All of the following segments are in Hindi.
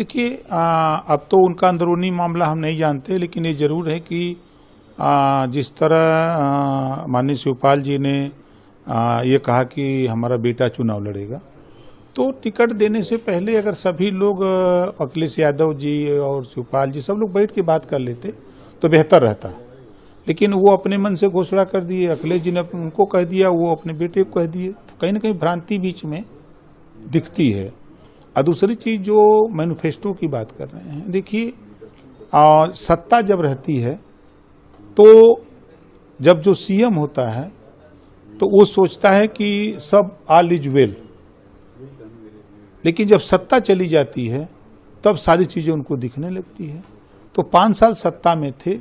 देखिए, अब तो उनका अंदरूनी मामला हम नहीं जानते, लेकिन ये जरूर है कि जिस तरह माननीय शिवपाल जी ने ये कहा कि हमारा बेटा चुनाव लड़ेगा, तो टिकट देने से पहले अगर सभी लोग अखिलेश यादव जी और शिवपाल जी सब लोग बैठ के बात कर लेते तो बेहतर रहता। लेकिन वो अपने मन से घोषणा कर दिए, अखिलेश जी ने उनको कह दिया, वो अपने बेटे को कह दिए, तो कहीं ना कहीं भ्रांति बीच में दिखती है। और दूसरी चीज जो मैनिफेस्टो की बात कर रहे हैं, देखिए, सत्ता जब रहती है तो जब जो सीएम होता है तो वो सोचता है कि सब ऑल इज वेल, लेकिन जब सत्ता चली जाती है तब सारी चीजें उनको दिखने लगती है। तो 5 साल सत्ता में थे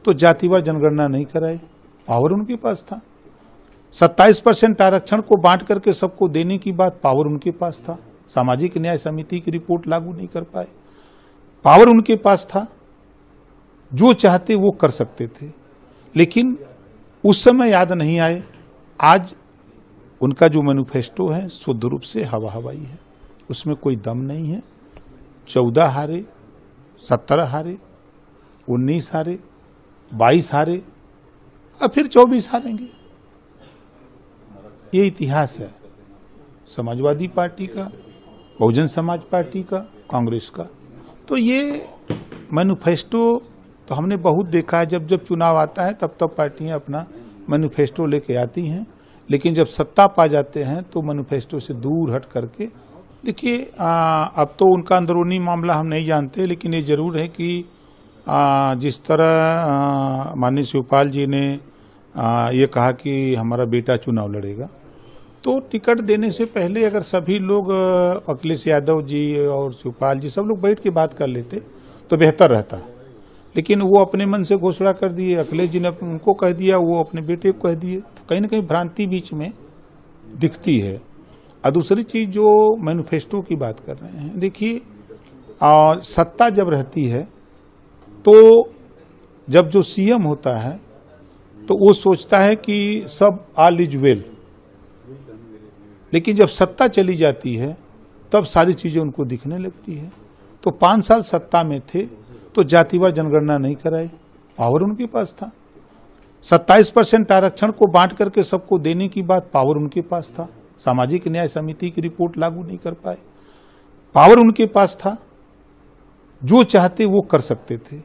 तो जातिवार जनगणना नहीं कराई, पावर उनके पास था। 27% आरक्षण को बांट करके सबको देने की बात, पावर उनके पास था। सामाजिक न्याय समिति की रिपोर्ट लागू नहीं कर पाए, पावर उनके पास था। जो चाहते वो कर सकते थे, लेकिन उस समय याद नहीं आए। आज उनका जो मैनिफेस्टो है शुद्ध रूप से हवा हवाई है, उसमें कोई दम नहीं है। 14 हारे, 17 हारे, 19 हारे, 22 हारे और फिर 24 हारेंगे। ये इतिहास है समाजवादी पार्टी का, बहुजन समाज पार्टी का, कांग्रेस का। तो ये मैनिफेस्टो तो हमने बहुत देखा है, जब जब चुनाव आता है तब तब पार्टियां अपना मैनिफेस्टो लेके आती हैं, लेकिन जब सत्ता पा जाते हैं तो मैनिफेस्टो से दूर हट करके, देखिए, अब तो उनका अंदरूनी मामला हम नहीं जानते, लेकिन ये जरूर है कि जिस तरह माननीय शिवपाल जी ने ये कहा कि हमारा बेटा चुनाव लड़ेगा, तो टिकट देने से पहले अगर सभी लोग अखिलेश यादव जी और शिवपाल जी सब लोग बैठ के बात कर लेते तो बेहतर रहता। लेकिन वो अपने मन से घोषणा कर दिए, अखिलेश जी ने उनको कह दिया, वो अपने बेटे को कह दिए, तो कहीं ना कहीं भ्रांति बीच में दिखती है। और दूसरी चीज जो मैनिफेस्टो की बात कर रहे हैं, देखिए, सत्ता जब रहती है तो जब जो सीएम होता है तो वो सोचता है कि सब ऑल इज वेल, लेकिन जब सत्ता चली जाती है तब सारी चीजें उनको दिखने लगती है। तो 5 साल सत्ता में थे तो जातिवार जनगणना नहीं कराई, पावर उनके पास था। 27% आरक्षण को बांट करके सबको देने की बात, पावर उनके पास था। सामाजिक न्याय समिति की रिपोर्ट लागू नहीं कर पाए, पावर उनके पास था। जो चाहते वो कर सकते थे,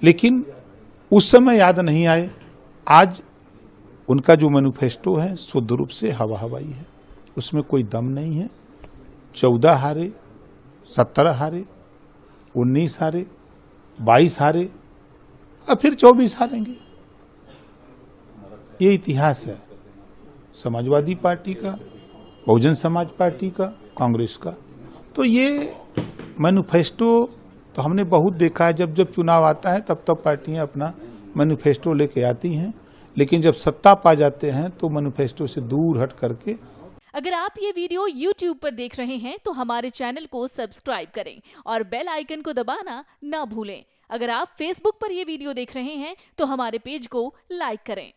लेकिन उस समय याद नहीं आए। आज उनका जो मैनिफेस्टो है शुद्ध रूप से हवा हवाई है, उसमें कोई दम नहीं है। 14 हारे, 17 हारे, 19 हारे, 22 हारे और फिर 24 हारेंगे। ये इतिहास है समाजवादी पार्टी का, बहुजन समाज पार्टी का, कांग्रेस का। तो ये मैनिफेस्टो तो हमने बहुत देखा है, जब जब चुनाव आता है तब तब पार्टियां अपना मैनिफेस्टो लेके आती हैं, लेकिन जब सत्ता पा जाते हैं तो मैनिफेस्टो से दूर हट करके। अगर आप ये वीडियो YouTube पर देख रहे हैं तो हमारे चैनल को सब्सक्राइब करें और बेल आइकन को दबाना ना भूलें। अगर आप Facebook पर ये वीडियो देख रहे हैं तो हमारे पेज को लाइक करें।